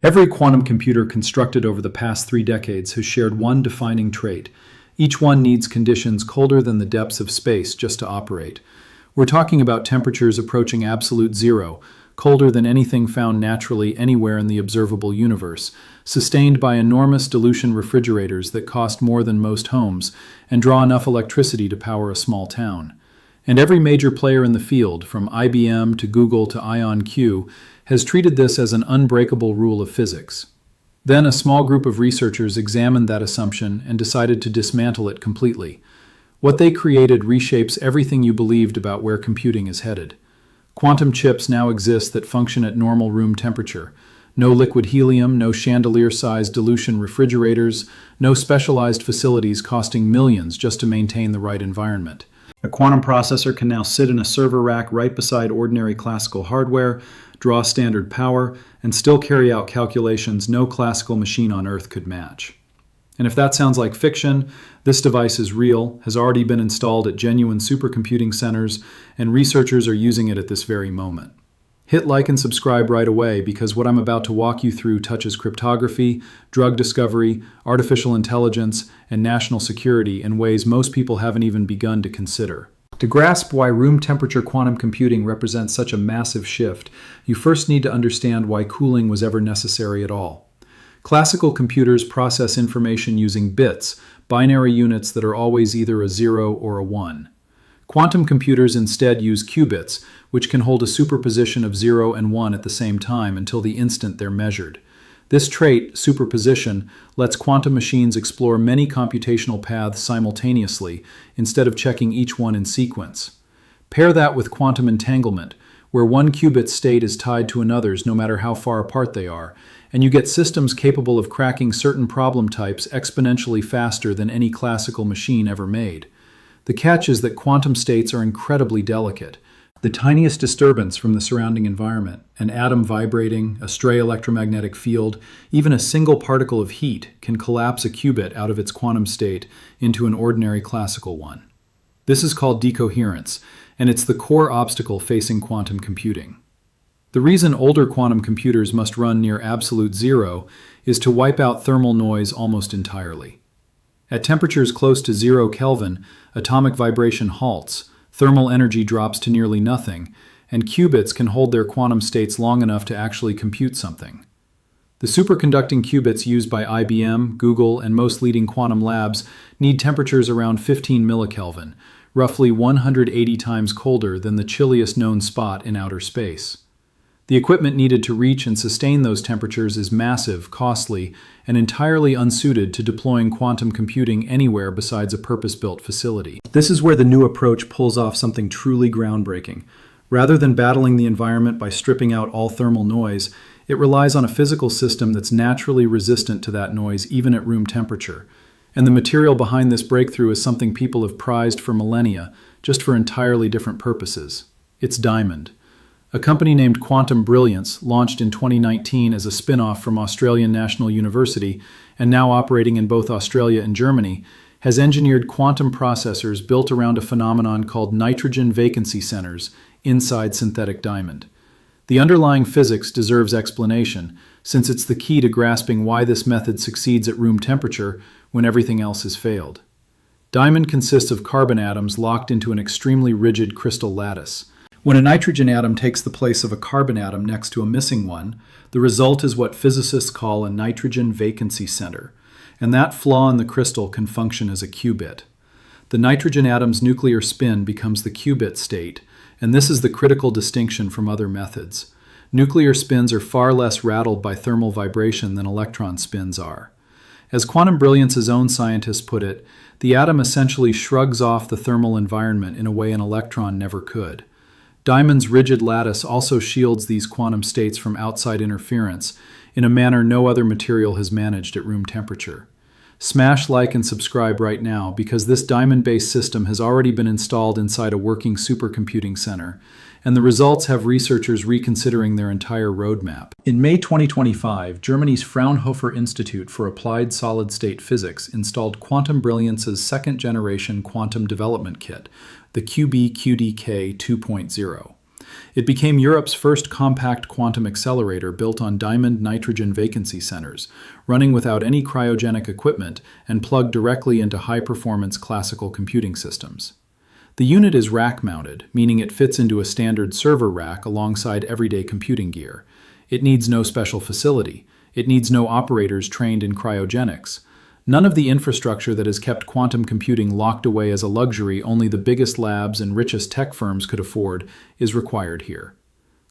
Every quantum computer constructed over the past 3 decades has shared one defining trait. Each one needs conditions colder than the depths of space just to operate. We're talking about temperatures approaching absolute zero, colder than anything found naturally anywhere in the observable universe, sustained by enormous dilution refrigerators that cost more than most homes and draw enough electricity to power a small town. And every major player in the field, from IBM to Google to IonQ, has treated this as an unbreakable rule of physics. Then a small group of researchers examined that assumption and decided to dismantle it completely. What they created reshapes everything you believed about where computing is headed. Quantum chips now exist that function at normal room temperature. No liquid helium, no chandelier-sized dilution refrigerators, no specialized facilities costing millions just to maintain the right environment. A quantum processor can now sit in a server rack right beside ordinary classical hardware, draw standard power, and still carry out calculations no classical machine on Earth could match. And if that sounds like fiction, this device is real, has already been installed at genuine supercomputing centers, and researchers are using it at this very moment. Hit like and subscribe right away, because what I'm about to walk you through touches cryptography, drug discovery, artificial intelligence, and national security in ways most people haven't even begun to consider. To grasp why room temperature quantum computing represents such a massive shift, you first need to understand why cooling was ever necessary at all. Classical computers process information using bits, binary units that are always either a 0 or a 1. Quantum computers instead use qubits, which can hold a superposition of 0 and 1 at the same time until the instant they're measured. This trait, superposition, lets quantum machines explore many computational paths simultaneously instead of checking each one in sequence. Pair that with quantum entanglement, where one qubit state is tied to another's no matter how far apart they are, and you get systems capable of cracking certain problem types exponentially faster than any classical machine ever made. The catch is that quantum states are incredibly delicate. The tiniest disturbance from the surrounding environment, an atom vibrating, a stray electromagnetic field, even a single particle of heat can collapse a qubit out of its quantum state into an ordinary classical one. This is called decoherence, and it's the core obstacle facing quantum computing. The reason older quantum computers must run near absolute zero is to wipe out thermal noise almost entirely. At temperatures close to 0 Kelvin, atomic vibration halts, thermal energy drops to nearly nothing, and qubits can hold their quantum states long enough to actually compute something. The superconducting qubits used by IBM, Google, and most leading quantum labs need temperatures around 15 millikelvin, roughly 180 times colder than the chilliest known spot in outer space. The equipment needed to reach and sustain those temperatures is massive, costly, and entirely unsuited to deploying quantum computing anywhere besides a purpose-built facility. This is where the new approach pulls off something truly groundbreaking. Rather than battling the environment by stripping out all thermal noise, it relies on a physical system that's naturally resistant to that noise even at room temperature. And the material behind this breakthrough is something people have prized for millennia, just for entirely different purposes. It's diamond. A company named Quantum Brilliance, launched in 2019 as a spin-off from Australian National University and now operating in both Australia and Germany, has engineered quantum processors built around a phenomenon called nitrogen vacancy centers inside synthetic diamond. The underlying physics deserves explanation, since it's the key to grasping why this method succeeds at room temperature when everything else has failed. Diamond consists of carbon atoms locked into an extremely rigid crystal lattice. When a nitrogen atom takes the place of a carbon atom next to a missing one, the result is what physicists call a nitrogen vacancy center, and that flaw in the crystal can function as a qubit. The nitrogen atom's nuclear spin becomes the qubit state, and this is the critical distinction from other methods. Nuclear spins are far less rattled by thermal vibration than electron spins are. As Quantum Brilliance's own scientists put it, the atom essentially shrugs off the thermal environment in a way an electron never could. Diamond's rigid lattice also shields these quantum states from outside interference in a manner no other material has managed at room temperature. Smash like and subscribe right now, because this diamond-based system has already been installed inside a working supercomputing center, and the results have researchers reconsidering their entire roadmap. In May 2025, Germany's Fraunhofer Institute for Applied Solid-State Physics installed Quantum Brilliance's second-generation quantum development kit, the QB-QDK 2.0. It became Europe's first compact quantum accelerator built on diamond nitrogen vacancy centers, running without any cryogenic equipment and plugged directly into high-performance classical computing systems. The unit is rack-mounted, meaning it fits into a standard server rack alongside everyday computing gear. It needs no special facility. It needs no operators trained in cryogenics. None of the infrastructure that has kept quantum computing locked away as a luxury only the biggest labs and richest tech firms could afford is required here.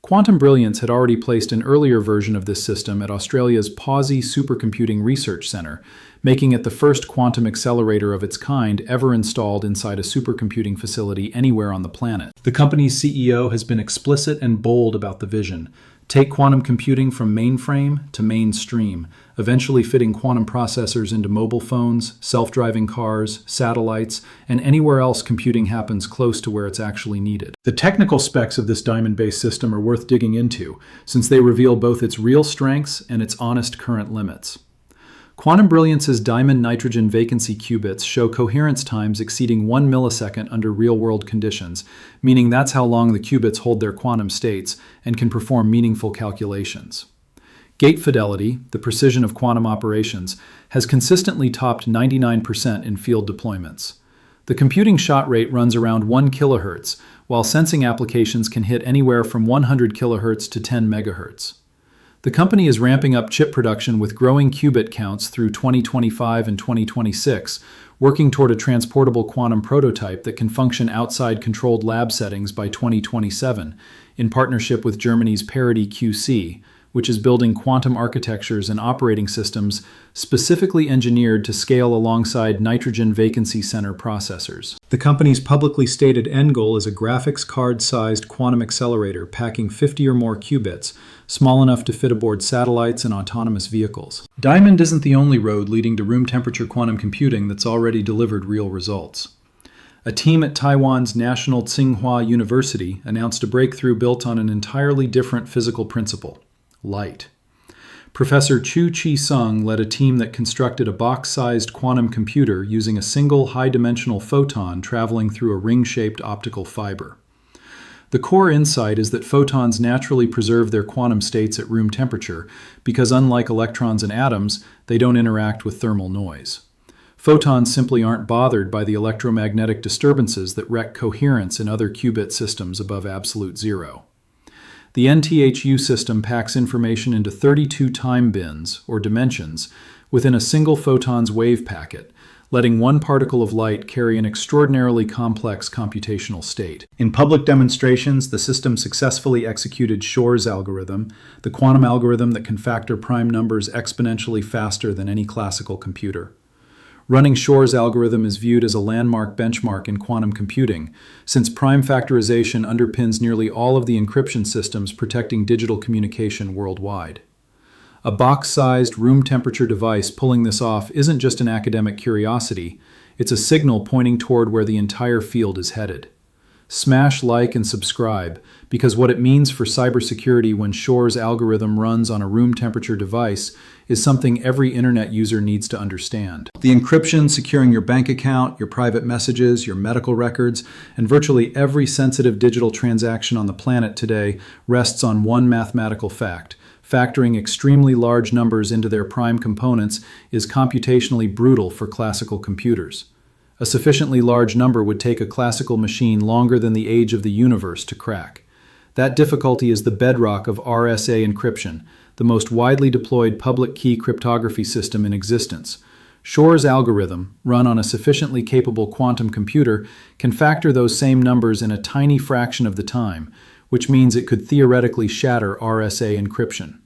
Quantum Brilliance had already placed an earlier version of this system at Australia's Pawsey Supercomputing Research Centre, making it the first quantum accelerator of its kind ever installed inside a supercomputing facility anywhere on the planet. The company's CEO has been explicit and bold about the vision. Take quantum computing from mainframe to mainstream, eventually fitting quantum processors into mobile phones, self-driving cars, satellites, and anywhere else computing happens close to where it's actually needed. The technical specs of this diamond-based system are worth digging into, since they reveal both its real strengths and its honest current limits. Quantum Brilliance's diamond nitrogen vacancy qubits show coherence times exceeding 1 millisecond under real-world conditions, meaning that's how long the qubits hold their quantum states and can perform meaningful calculations. Gate fidelity, the precision of quantum operations, has consistently topped 99% in field deployments. The computing shot rate runs around 1 kilohertz, while sensing applications can hit anywhere from 100 kilohertz to 10 megahertz. The company is ramping up chip production with growing qubit counts through 2025 and 2026, working toward a transportable quantum prototype that can function outside controlled lab settings by 2027, in partnership with Germany's Parity QC, which is building quantum architectures and operating systems specifically engineered to scale alongside nitrogen vacancy center processors. The company's publicly stated end goal is a graphics card-sized quantum accelerator packing 50 or more qubits, small enough to fit aboard satellites and autonomous vehicles. Diamond isn't the only road leading to room-temperature quantum computing that's already delivered real results. A team at Taiwan's National Tsinghua University announced a breakthrough built on an entirely different physical principle: light. Professor Chu Chi-sung led a team that constructed a box-sized quantum computer using a single high-dimensional photon traveling through a ring-shaped optical fiber. The core insight is that photons naturally preserve their quantum states at room temperature because, unlike electrons and atoms, they don't interact with thermal noise. Photons simply aren't bothered by the electromagnetic disturbances that wreck coherence in other qubit systems above absolute zero. The NTHU system packs information into 32 time bins, or dimensions, within a single photon's wave packet, letting one particle of light carry an extraordinarily complex computational state. In public demonstrations, the system successfully executed Shor's algorithm, the quantum algorithm that can factor prime numbers exponentially faster than any classical computer. Running Shor's algorithm is viewed as a landmark benchmark in quantum computing, since prime factorization underpins nearly all of the encryption systems protecting digital communication worldwide. A box-sized, room-temperature device pulling this off isn't just an academic curiosity, it's a signal pointing toward where the entire field is headed. Smash like and subscribe, because what it means for cybersecurity when Shor's algorithm runs on a room-temperature device is something every internet user needs to understand. The encryption securing your bank account, your private messages, your medical records, and virtually every sensitive digital transaction on the planet today rests on one mathematical fact. Factoring extremely large numbers into their prime components is computationally brutal for classical computers. A sufficiently large number would take a classical machine longer than the age of the universe to crack. That difficulty is the bedrock of RSA encryption, the most widely deployed public key cryptography system in existence. Shor's algorithm, run on a sufficiently capable quantum computer, can factor those same numbers in a tiny fraction of the time, which means it could theoretically shatter RSA encryption.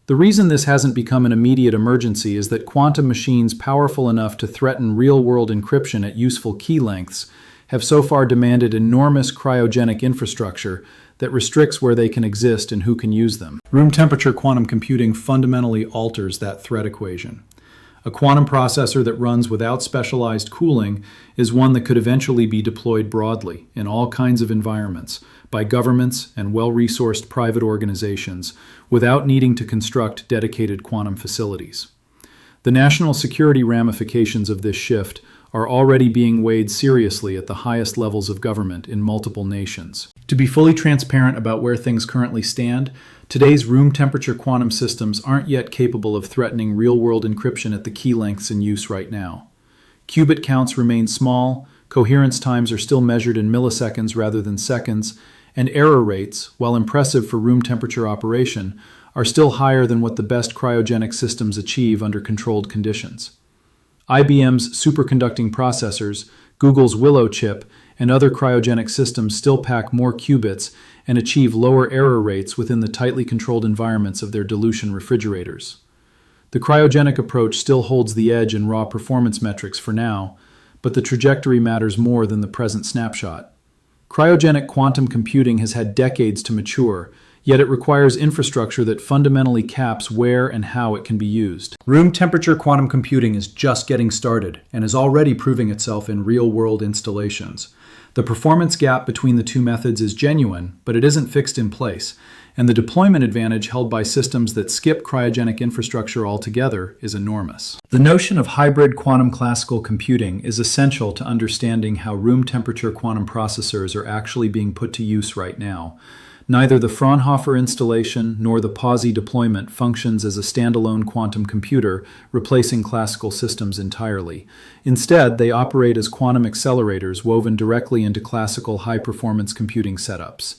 The reason this hasn't become an immediate emergency is that quantum machines powerful enough to threaten real-world encryption at useful key lengths have so far demanded enormous cryogenic infrastructure that restricts where they can exist and who can use them. Room-temperature quantum computing fundamentally alters that threat equation. A quantum processor that runs without specialized cooling is one that could eventually be deployed broadly in all kinds of environments by governments and well-resourced private organizations without needing to construct dedicated quantum facilities. The national security ramifications of this shift are already being weighed seriously at the highest levels of government in multiple nations. To be fully transparent about where things currently stand, today's room temperature quantum systems aren't yet capable of threatening real-world encryption at the key lengths in use right now. Qubit counts remain small, coherence times are still measured in milliseconds rather than seconds, and error rates, while impressive for room temperature operation, are still higher than what the best cryogenic systems achieve under controlled conditions. IBM's superconducting processors, Google's Willow chip, and other cryogenic systems still pack more qubits and achieve lower error rates within the tightly controlled environments of their dilution refrigerators. The cryogenic approach still holds the edge in raw performance metrics for now, but the trajectory matters more than the present snapshot. Cryogenic quantum computing has had decades to mature, yet it requires infrastructure that fundamentally caps where and how it can be used. Room temperature quantum computing is just getting started and is already proving itself in real-world installations. The performance gap between the two methods is genuine, but it isn't fixed in place, and the deployment advantage held by systems that skip cryogenic infrastructure altogether is enormous. The notion of hybrid quantum classical computing is essential to understanding how room temperature quantum processors are actually being put to use right now. Neither the Fraunhofer installation nor the POSI deployment functions as a standalone quantum computer, replacing classical systems entirely. Instead, they operate as quantum accelerators woven directly into classical high-performance computing setups.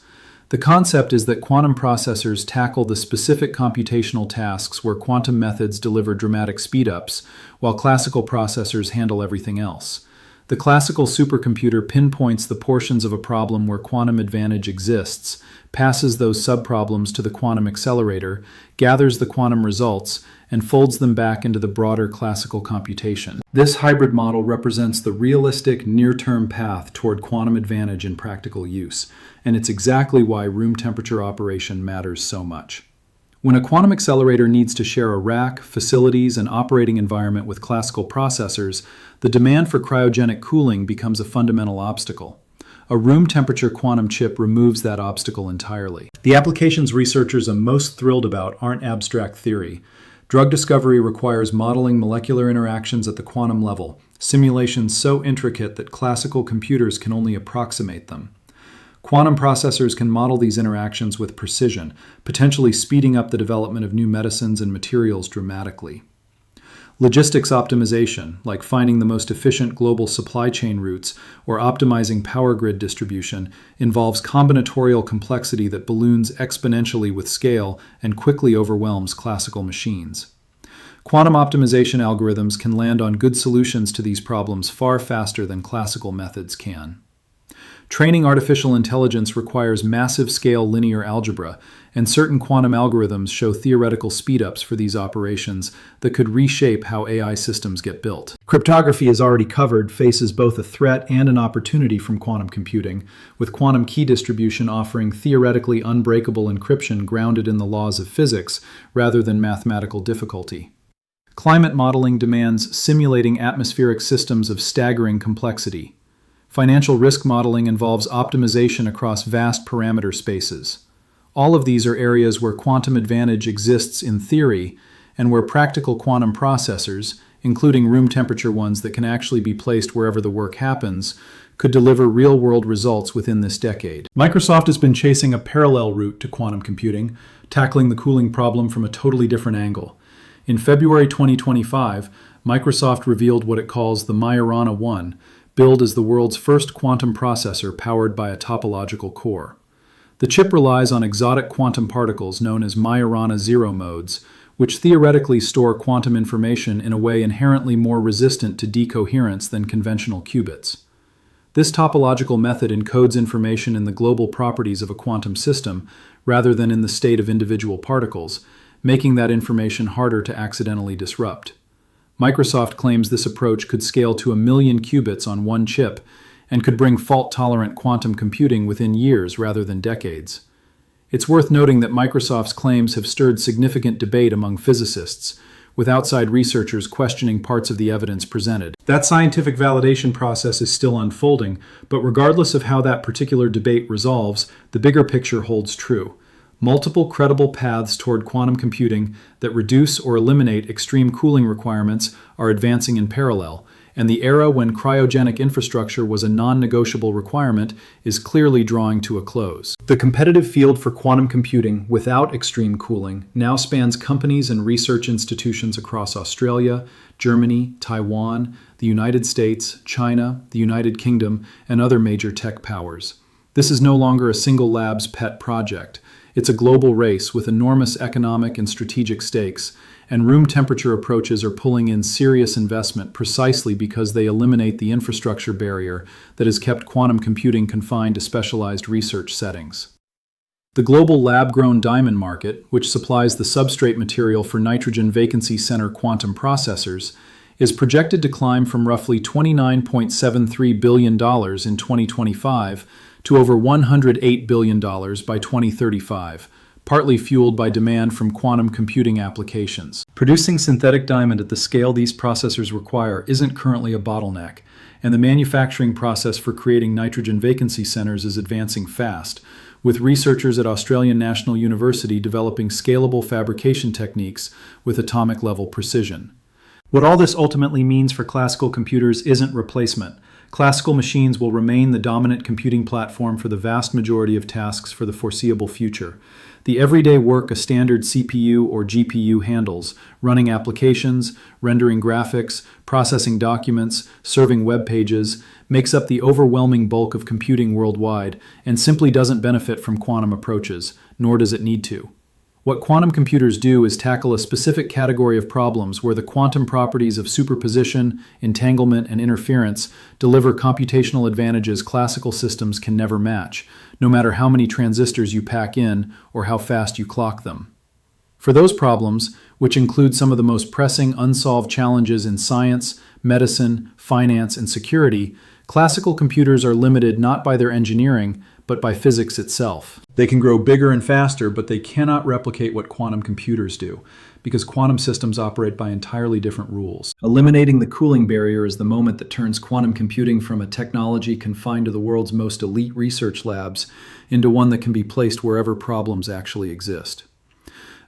The concept is that quantum processors tackle the specific computational tasks where quantum methods deliver dramatic speedups, while classical processors handle everything else. The classical supercomputer pinpoints the portions of a problem where quantum advantage exists, passes those subproblems to the quantum accelerator, gathers the quantum results, and folds them back into the broader classical computation. This hybrid model represents the realistic, near-term path toward quantum advantage in practical use, and it's exactly why room temperature operation matters so much. When a quantum accelerator needs to share a rack, facilities, and operating environment with classical processors, the demand for cryogenic cooling becomes a fundamental obstacle. A room temperature quantum chip removes that obstacle entirely. The applications researchers are most thrilled about aren't abstract theory. Drug discovery requires modeling molecular interactions at the quantum level, simulations so intricate that classical computers can only approximate them. Quantum processors can model these interactions with precision, potentially speeding up the development of new medicines and materials dramatically. Logistics optimization, like finding the most efficient global supply chain routes or optimizing power grid distribution, involves combinatorial complexity that balloons exponentially with scale and quickly overwhelms classical machines. Quantum optimization algorithms can land on good solutions to these problems far faster than classical methods can. Training artificial intelligence requires massive-scale linear algebra, and certain quantum algorithms show theoretical speedups for these operations that could reshape how AI systems get built. Cryptography, as already covered, faces both a threat and an opportunity from quantum computing, with quantum key distribution offering theoretically unbreakable encryption grounded in the laws of physics rather than mathematical difficulty. Climate modeling demands simulating atmospheric systems of staggering complexity. Financial risk modeling involves optimization across vast parameter spaces. All of these are areas where quantum advantage exists in theory, and where practical quantum processors, including room temperature ones that can actually be placed wherever the work happens, could deliver real-world results within this decade. Microsoft has been chasing a parallel route to quantum computing, tackling the cooling problem from a totally different angle. In February 2025, Microsoft revealed what it calls the Majorana 1, billed as the world's first quantum processor powered by a topological core. The chip relies on exotic quantum particles known as Majorana zero modes, which theoretically store quantum information in a way inherently more resistant to decoherence than conventional qubits. This topological method encodes information in the global properties of a quantum system rather than in the state of individual particles, making that information harder to accidentally disrupt. Microsoft claims this approach could scale to 1 million qubits on one chip and could bring fault-tolerant quantum computing within years rather than decades. It's worth noting that Microsoft's claims have stirred significant debate among physicists, with outside researchers questioning parts of the evidence presented. That scientific validation process is still unfolding, but regardless of how that particular debate resolves, the bigger picture holds true. Multiple credible paths toward quantum computing that reduce or eliminate extreme cooling requirements are advancing in parallel, and the era when cryogenic infrastructure was a non-negotiable requirement is clearly drawing to a close. The competitive field for quantum computing without extreme cooling now spans companies and research institutions across Australia, Germany, Taiwan, the United States, China, the United Kingdom, and other major tech powers. This is no longer a single lab's pet project. It's a global race with enormous economic and strategic stakes, and room temperature approaches are pulling in serious investment precisely because they eliminate the infrastructure barrier that has kept quantum computing confined to specialized research settings. The global lab-grown diamond market, which supplies the substrate material for nitrogen vacancy center quantum processors, is projected to climb from roughly $29.73 billion in 2025 to over $108 billion by 2035, partly fueled by demand from quantum computing applications. Producing synthetic diamond at the scale these processors require isn't currently a bottleneck, and the manufacturing process for creating nitrogen vacancy centers is advancing fast, with researchers at Australian National University developing scalable fabrication techniques with atomic-level precision. What all this ultimately means for classical computers isn't replacement. Classical machines will remain the dominant computing platform for the vast majority of tasks for the foreseeable future. The everyday work a standard CPU or GPU handles, running applications, rendering graphics, processing documents, serving web pages, makes up the overwhelming bulk of computing worldwide and simply doesn't benefit from quantum approaches, nor does it need to. What quantum computers do is tackle a specific category of problems where the quantum properties of superposition, entanglement, and interference deliver computational advantages classical systems can never match, no matter how many transistors you pack in or how fast you clock them. For those problems, which include some of the most pressing unsolved challenges in science, medicine, finance, and security, classical computers are limited not by their engineering, but by physics itself. They can grow bigger and faster, but they cannot replicate what quantum computers do, because quantum systems operate by entirely different rules. Eliminating the cooling barrier is the moment that turns quantum computing from a technology confined to the world's most elite research labs into one that can be placed wherever problems actually exist.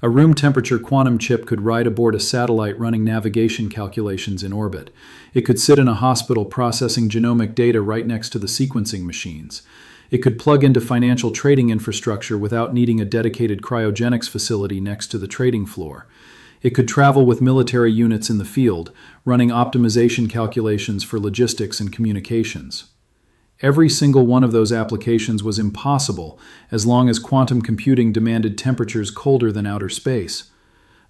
A room temperature quantum chip could ride aboard a satellite running navigation calculations in orbit. It could sit in a hospital processing genomic data right next to the sequencing machines. It could plug into financial trading infrastructure without needing a dedicated cryogenics facility next to the trading floor. It could travel with military units in the field, running optimization calculations for logistics and communications. Every single one of those applications was impossible as long as quantum computing demanded temperatures colder than outer space.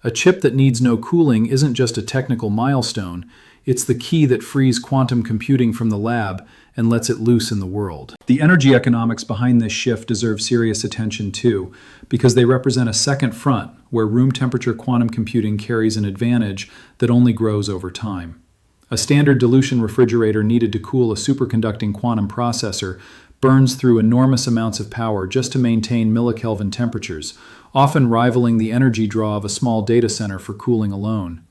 A chip that needs no cooling isn't just a technical milestone, it's the key that frees quantum computing from the lab and lets it loose in the world. The energy economics behind this shift deserve serious attention too, because they represent a second front where room temperature quantum computing carries an advantage that only grows over time. A standard dilution refrigerator needed to cool a superconducting quantum processor burns through enormous amounts of power just to maintain millikelvin temperatures, often rivaling the energy draw of a small data center for cooling alone.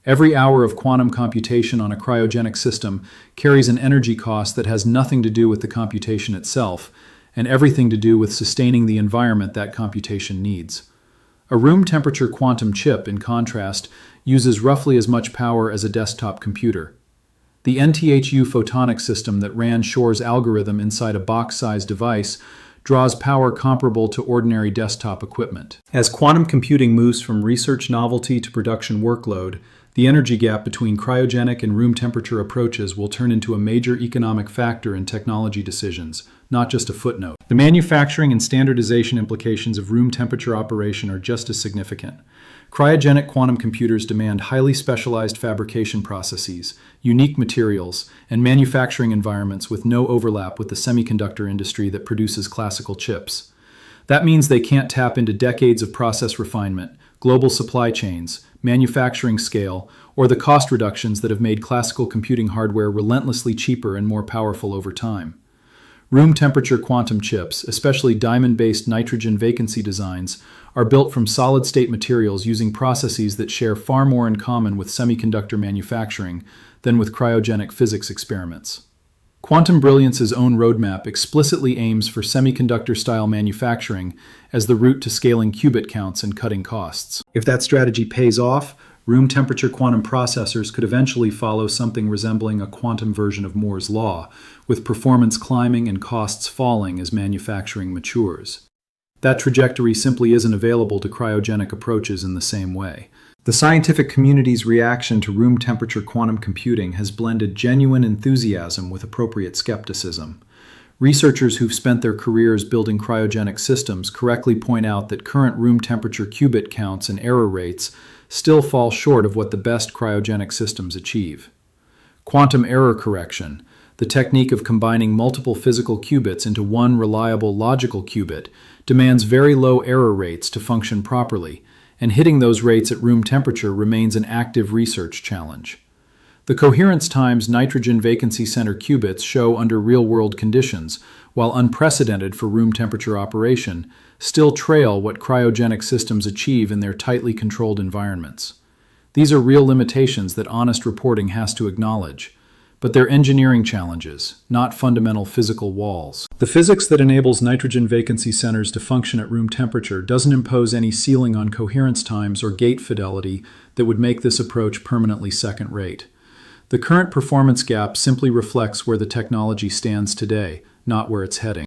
Every hour of quantum computation on a cryogenic system carries an energy cost that has nothing to do with the computation itself, and everything to do with sustaining the environment that computation needs. A room temperature quantum chip, in contrast, uses roughly as much power as a desktop computer. The NTHU photonic system that ran Shor's algorithm inside a box-sized device draws power comparable to ordinary desktop equipment. As quantum computing moves from research novelty to production workload, the energy gap between cryogenic and room temperature approaches will turn into a major economic factor in technology decisions, not just a footnote. The manufacturing and standardization implications of room temperature operation are just as significant. Cryogenic quantum computers demand highly specialized fabrication processes, unique materials, and manufacturing environments with no overlap with the semiconductor industry that produces classical chips. That means they can't tap into decades of process refinement, global supply chains, manufacturing scale, or the cost reductions that have made classical computing hardware relentlessly cheaper and more powerful over time. Room temperature quantum chips, especially diamond-based nitrogen vacancy designs, are built from solid-state materials using processes that share far more in common with semiconductor manufacturing than with cryogenic physics experiments. Quantum Brilliance's own roadmap explicitly aims for semiconductor-style manufacturing as the route to scaling qubit counts and cutting costs. If that strategy pays off, Room temperature quantum processors could eventually follow something resembling a quantum version of Moore's law, with performance climbing and costs falling as manufacturing matures. That trajectory simply isn't available to cryogenic approaches in the same way. The scientific community's reaction to room temperature quantum computing has blended genuine enthusiasm with appropriate skepticism. Researchers who've spent their careers building cryogenic systems correctly point out that current room temperature qubit counts and error rates still fall short of what the best cryogenic systems achieve. Quantum error correction, the technique of combining multiple physical qubits into one reliable logical qubit, demands very low error rates to function properly, and hitting those rates at room temperature remains an active research challenge. The coherence times nitrogen vacancy center qubits show under real-world conditions, while unprecedented for room temperature operation, still trail what cryogenic systems achieve in their tightly controlled environments. These are real limitations that honest reporting has to acknowledge, but they're engineering challenges, not fundamental physical walls. The physics that enables nitrogen vacancy centers to function at room temperature doesn't impose any ceiling on coherence times or gate fidelity that would make this approach permanently second-rate. The current performance gap simply reflects where the technology stands today, not where it's heading.